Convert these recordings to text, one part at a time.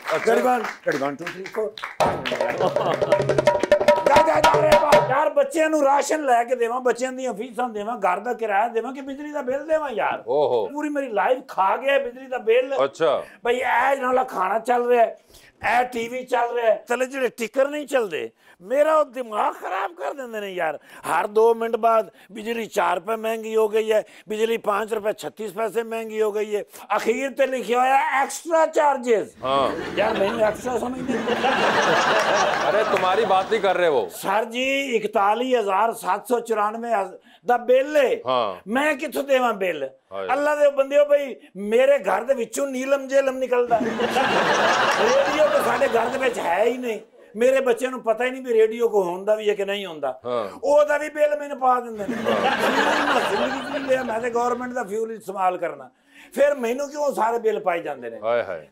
1 2 3 4 यार बच्चों नूं राशन लैके देवां, बच्चों दी फीसां देवां, घर दा किराया देवां कि बिजली दा बिल देवां यार। पूरी मेरी लाइफ खा गया बिजली दा बिल। अच्छा भाई ए नाला खाना चल रहा है, ए टीवी चल रहा है, चले जेडे टिकर नहीं चलते मेरा दिमाग खराब कर देंगे ने यार। हर 2 मिनट बाद बिजली 4 रुपए महंगी हो गई है, बिजली 5 रुपए 36 पैसे महंगी हो गई है। अखीर ते लिखा हुआ एक्स्ट्रा चार्जेस। यार मैंने एक्स्ट्रा समझ नहीं। अरे तुम्हारी बात नहीं कर रहे वो सर जी, 41,794 दा बिल है। मैं किथों देवां बिल? अल्लाह दे बंदे भाई मेरे घर दे विचों नीलम जेलम निकलदा। रेडियो तो साडे घर दे विच है ही नहीं। मेरे बच्चे नूं पता ही नहीं भी रेडियो को होंदा भी है कि नहीं होंदा। ओदा भी बिल मैंने पा दिंदे ने। मैं ते गवर्नमेंट दा फ्यूल इस्तेमाल करना, फिर मैनू क्यों सारे बिल पाई जांदे ने?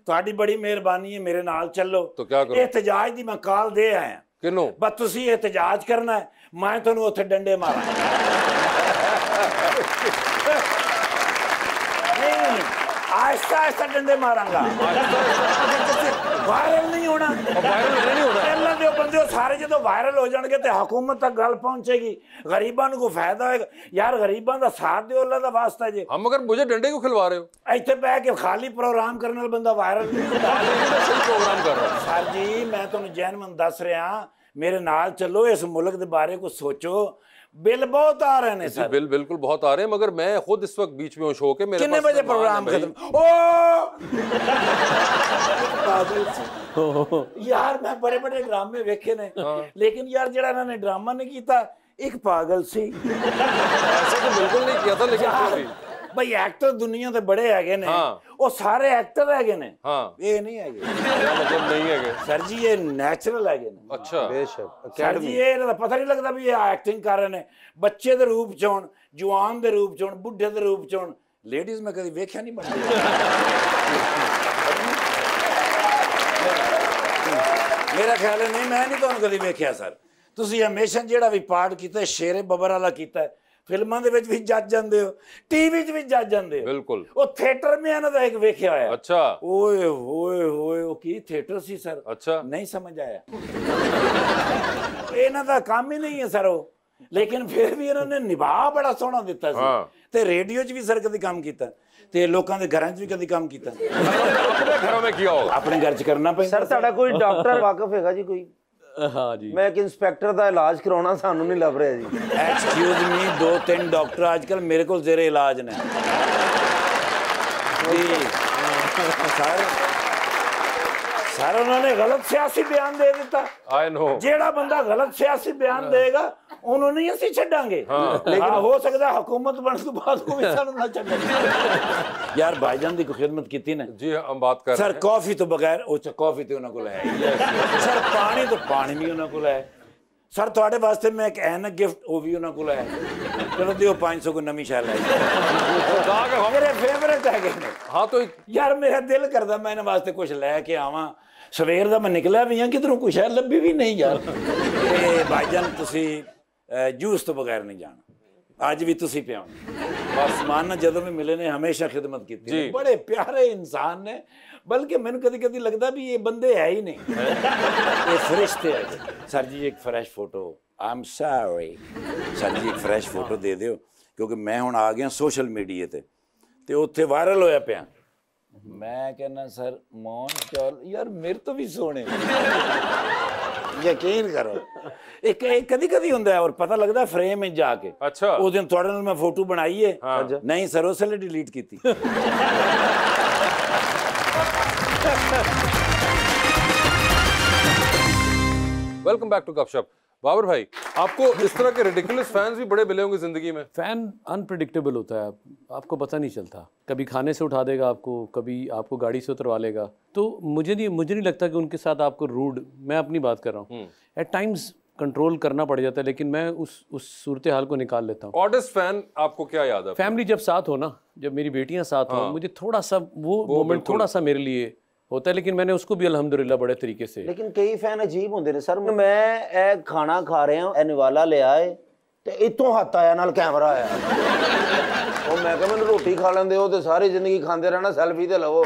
तुहाडी बड़ी मेहरबानी है, मेरे नाल चलो। तो क्या करो? एहतजाज दी मैं कॉल दे आया। किनू? बस तुसीं एहतजाज करना है, मैं तुहानूं उत्थे डंडे मारां। नहीं, आहिस्ता आहिस्ता डंडे मारांगा। वायरल नहीं होना। वायरल नहीं होना। पहला जो बंदे सारे जो वायरल हो जाएंगे तो हुकूमत तक गल पहुंचेगी, गरीबां को फायदा होगा। यार गरीबां का साथ दो, अल्लाह का वास्ता जी। हम मगर मुझे डंडे क्यों खिलवा रहे हो? इतने बह के खाली प्रोग्राम करने वाला बंदा वायरल नहीं होता। प्रोग्राम कर रहा हूं सर जी, मैं तुहानूं जैनमन दस रहा, मेरे नाल चलो, इस मुल्क के बारे को सोचो। बिल बहुत आ रहे हैं सर। बिल बिल्कुल बहुत आ रहे हैं, मगर मैं खुद इस वक्त बीच में हूं शो के। मेरे कितने बजे प्रोग्राम खत्म? यार मैं बड़े बड़े ड्रामे वेखे ने, लेकिन यार जेड़ा इन्होंने ड्रामा नहीं किया एक पागल सी। ऐसा तो बिल्कुल नहीं किया था, लेकिन भाई एक्टर दुनिया के बड़े है ने, वो सारे एक्टर है ने, ये नहीं है। मतलब नहीं है सर जी, ये नेचुरल है। अच्छा बेशक सर जी, ये पता नहीं लगता भी ये एक्टिंग कर रहे हैं। बच्चे के रूप च होण, जवान के रूप च होण, बुढ़े के रूप च होण, लेडीज में कभी वेख्या नहीं बनती। मेरा ख्याल है नहीं, मैं नहीं तुहानूं कभी वेख्या सर। तुसीं हमेशा जिहड़ा भी पार्ट कीता शेरे बबर वाला कीता, फिल्मां दे विच भी जज जांदे हो, टीवी च भी जज जांदे हो। बिल्कुल। वो थिएटर में इन्हां दा एक वेख्या होया। अच्छा। ओए होए होए, वो की थिएटर सी सर? अच्छा। नहीं समझ आया। इन्हां दा काम ही नहीं है सर वो, लेकिन फिर भी इन्होंने निभा बड़ा सोहना दिता सी। ते रेडियो च भी सर कदी काम कीता, ते लोकां दे घरां च भी कदी काम कीता। अपने घरों में किया होगा? अपने घर च करना पैंदा। सर तुहाडा कोई डॉक्टर वाकफ हैगा जी कोई? हाँ जी, मैं एक इंस्पैक्टर का इलाज कराना सानू नहीं लभ रहा जी। एक्सक्यूज मी, 2-3 डॉक्टर आजकल मेरे को जेरे इलाज ने जी। सर उन्होंने गलत सियासी बयान दे दिता। I know. जेड़ा बंदा गलत सियासी बयान देगा उन्होंने नहीं असीं छड्डांगे। लेकिन हो सकता है हुकूमत बनने तो बाद को भी सानू ना छड्डे। यार भाईजान दी खिदमत कीती ने जी, हम बात कर सर। कॉफी तो बगैर कॉफी तो उन्हां कोल है सर, पानी तो पानी भी उन्हां कोल है सर। तुहाडे वास्ते मैं एक ऐनक गिफ्ट वो भी उन्हां कोल है। चलो दियो 500 को नवी शैल है, मेरे फेवरेट है। हाँ तो यार मेरा दिल करदा मैं इन्हां वास्ते कुछ लैके आवां। सवेर दा मैं निकलिया भी हाँ, किधरों कुछ है लभी भी नहीं यार। भाईजान तुसीं जूस तो बगैर नहीं जाना, अज भी तुसीं पिया। बस मानना जदों भी मिले ने हमेशा खिदमत की। बड़े प्यारे इंसान ने, बल्कि मैंने कभी कभी लगता भी ये बंदे है ही नहीं, ये फरिश्ते है। सर जी एक fresh photo, I am sorry sir ji, एक फ्रैश फोटो दे दियो, क्योंकि मैं हुण आ गया सोशल मीडिया ते उत्थे वायरल होया पिया। मैं कहना सर मौन चल यार मेरे तो भी सोने, यकीन करो एक कदी कदी हुंदा है और पता लगता है फ्रेम में जाके। अच्छा। उस दिन थोड़े नाल मैं फोटो बनाई है। हाँ। नहीं सर उसले डिलीट की थी। वेलकम बैक टू गपशप। बाबर भाई, आपको इस तरह के रिडिकुलस फैंस भी बड़े मिले होंगे जिंदगी में। फैन अनप्रेडिक्टेबल होता है, आपको पता नहीं चलता। कभी खाने से उठा देगा आपको, कभी आपको गाड़ी से उतरवा लेगा। तो मुझे नहीं लगता कि उनके साथ आपको रूड, मैं अपनी बात कर रहा हूँ, एट टाइम्स कंट्रोल करना पड़ जाता है, लेकिन मैं उस सूरत हाल को निकाल लेता हूँ। ऑडेस्ट फैन आपको क्या याद है? फैमिली जब साथ हो ना, जब मेरी बेटियां साथ हो, मुझे थोड़ा सा वो मोमेंट थोड़ा सा मेरे लिए होता है, लेकिन मैंने उसको भी अल्हम्दुलिल्लाह बड़े तरीके से। लेकिन कई फैन अजीब होंगे ने सर। मैं खाना खा रहा हूँ, निवाला लिया है तो इतों हाथ आया नाल कैमरा आया और मैं कहा मैंने रोटी खा लेंदे हो तो सारी जिंदगी खाते रहना, सैल्फी तो लवो।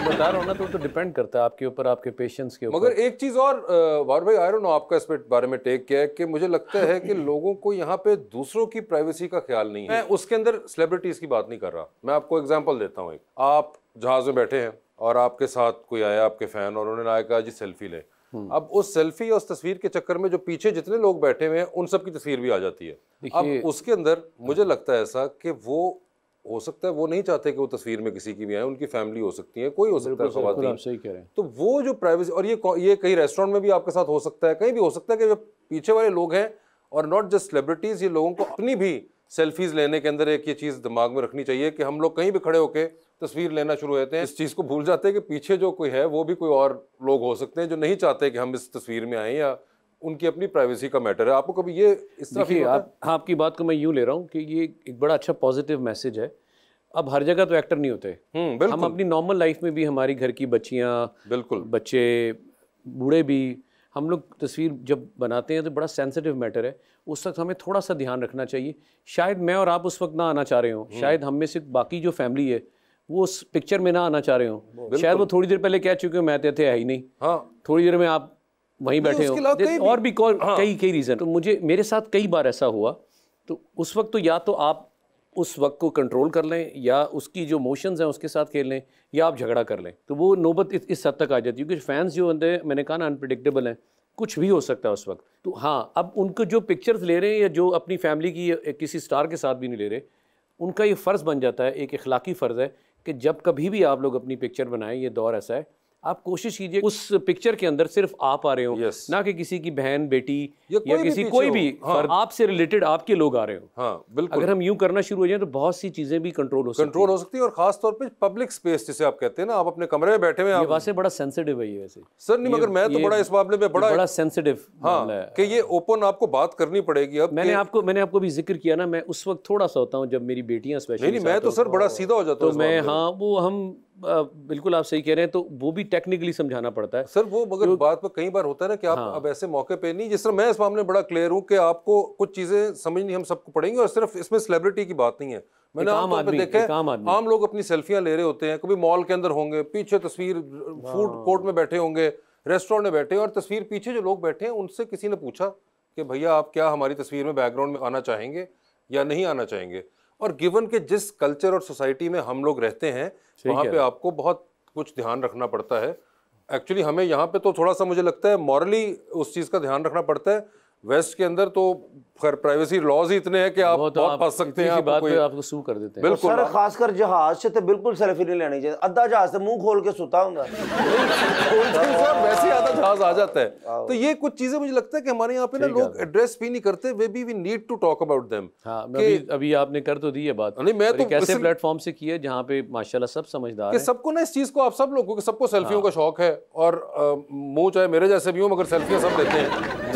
बता रहा हूँ ना, तो डिपेंड करता है आपके ऊपर, आपके पेशेंस के ऊपर। मगर एक चीज और बाबर भाई, आई डोंट नो आपका इस बारे में टेक क्या है, कि मुझे लगता है कि लोगों को यहाँ पे दूसरों की प्राइवेसी का ख्याल नहीं है। मैं उसके अंदर सेलिब्रिटीज की बात नहीं कर रहा, मैं आपको एग्जांपल देता हूँ। एक आप जहाज में बैठे हैं और आपके साथ कोई आया, आपके फैन, और उन्होंने आया कहा जी सेल्फी ले। अब उस सेल्फी और उस तस्वीर के चक्कर में जो पीछे जितने लोग बैठे हुए हैं उन सब की तस्वीर भी आ जाती है। अब उसके अंदर मुझे लगता है ऐसा कि वो हो सकता है वो नहीं चाहते कि वो तस्वीर में किसी की भी आए, उनकी फैमिली हो सकती है, कोई हो सकता है, ख़वातीन। आप सही कह रहे हैं। तो वो जो प्राइवेसी, और ये कहीं रेस्टोरेंट में भी आपके साथ हो सकता है, कहीं भी हो सकता है कि जो पीछे वाले लोग हैं, और नॉट जस्ट सेलिब्रिटीज, ये लोगों को अपनी भी सेल्फीज लेने के अंदर एक ये चीज़ दिमाग में रखनी चाहिए कि हम लोग कहीं भी खड़े होकर तस्वीर लेना शुरू होते हैं, इस चीज़ को भूल जाते हैं कि पीछे जो कोई है वो भी कोई और लोग हो सकते हैं जो नहीं चाहते कि हम इस तस्वीर में आएँ, या उनकी अपनी प्राइवेसी का मैटर है। आपको कभी ये इस तरह देखिए, आपकी बात को मैं यूँ ले रहा हूँ कि ये एक बड़ा अच्छा पॉजिटिव मैसेज है। अब हर जगह तो एक्टर नहीं होते। हम अपनी नॉर्मल लाइफ में भी, हमारी घर की बच्चियाँ, बिल्कुल बच्चे, बूढ़े भी, हम लोग तस्वीर जब बनाते हैं तो बड़ा सेंसिटिव मैटर है, उस वक्त हमें थोड़ा सा ध्यान रखना चाहिए। शायद मैं और आप उस वक्त ना आना चाह रहे हो, शायद हम में से बाकी जो फैमिली है वो उस पिक्चर में ना आना चाह रहे हो, शायद वो थोड़ी देर पहले कह चुके हो मैं थे ही नहीं, थोड़ी देर में आप वहीं बैठे हो, और भी कई रीज़न। तो मेरे साथ कई बार ऐसा हुआ। तो उस वक्त तो या तो आप उस वक्त को कंट्रोल कर लें, या उसकी जो इमोशंस हैं उसके साथ खेल लें, या आप झगड़ा कर लें। तो वो नौबत इस हद तक आ जाती है, क्योंकि फैंस जो होते हैं, मैंने कहा ना, अनप्रिडिक्टेबल हैं, कुछ भी हो सकता है उस वक्त। तो हाँ, अब उनको जो पिक्चर्स ले रहे हैं, या जो अपनी फैमिली की किसी स्टार के साथ भी नहीं ले रहे, उनका ये फ़र्ज़ बन जाता है, एक इखलाकी फ़र्ज़ है कि जब कभी भी आप लोग अपनी पिक्चर बनाएं, ये दौर ऐसा है, आप कोशिश कीजिए उस पिक्चर के अंदर सिर्फ आप आ रहे हो, ना कि किसी की बहन, बेटी, या किसी कोई भी फर्द, आपसे रिलेटेड आपके लोग आ रहे हो। हाँ, बिल्कुल। अगर हम यूं करना शुरू हो जाए तो बहुत सी चीजें भी कंट्रोल हो सकती है। और खास तौर पे पब्लिक स्पेस जिसे आप कहते हैं ना, आप अपने कमरे में बैठे हुए हैं, ये वैसे बड़ा सेंसिटिव है ये वैसे। सर नहीं, मगर मैं तो बड़ा इस मामले में बड़ा सेंसिटिव कि ये ओपन आपको बात करनी पड़ेगी। अब मैंने आपको भी जिक्र किया ना, मैं उस वक्त थोड़ा सा होता हूँ जब मेरी बेटियां स्पेशली। नहीं, मैं तो सर बड़ा सीधा हो जाता हूँ। तो मैं, हाँ, वो हम बिल्कुल आप सही कह रहे हैं, तो वो भी टेक्निकली समझाना पड़ता है सर। वो मगर बात पर कई बार होता है ना कि आप अब ऐसे मौके पे नहीं, जिस तरह मैं इस मामले में बड़ा क्लियर हूँ कि आपको कुछ चीजें समझनी हम सबको पड़ेंगी, और सिर्फ इसमें सेलिब्रिटी की बात नहीं है। मैंने आमतौर पर देखा है, आम लोग अपनी सेल्फियां ले रहे होते हैं, कभी मॉल के अंदर होंगे, पीछे तस्वीर, फूड कोर्ट में बैठे होंगे, रेस्टोरेंट में बैठे, और तस्वीर पीछे जो लोग बैठे हैं उनसे किसी ने पूछा कि भैया आप क्या हमारी तस्वीर में बैकग्राउंड में आना चाहेंगे या नहीं आना चाहेंगे। और गिवन के जिस कल्चर और सोसाइटी में हम लोग रहते हैं, वहाँ पे आपको बहुत कुछ ध्यान रखना पड़ता है। एक्चुअली हमें यहाँ पे तो थोड़ा सा मुझे लगता है मॉरली उस चीज़ का ध्यान रखना पड़ता है। वेस्ट के अंदर तो खैर प्राइवेसी लॉज ही इतने हैं कि आप बहुत फंस सकते हैं, आपको सू कर देते हैं। बिल्कुल सर, खासकर जहाज से तो बिल्कुल सेल्फी नहीं लेनी चाहिए। अद्धा जहाज से मुंह खोल के सुता होगा, वैसे आधा जहाज आ जाता है। तो ये कुछ चीजें मुझे लगता है कि हमारे यहाँ पे ना लोग एड्रेस भी नहीं करते। We need to talk about them. अभी आपने कर तो दी है बात। नहीं, मैं तो कैसे प्लेटफॉर्म से किया जहाँ पे माशाल्लाह सब समझदार हैं, सबको ना इस चीज को, आप सब लोगों को, सबको सेल्फियों का शौक है, और मुंह चाहे मेरे जैसे भी हो, मगर सेल्फियां सब लेते हैं।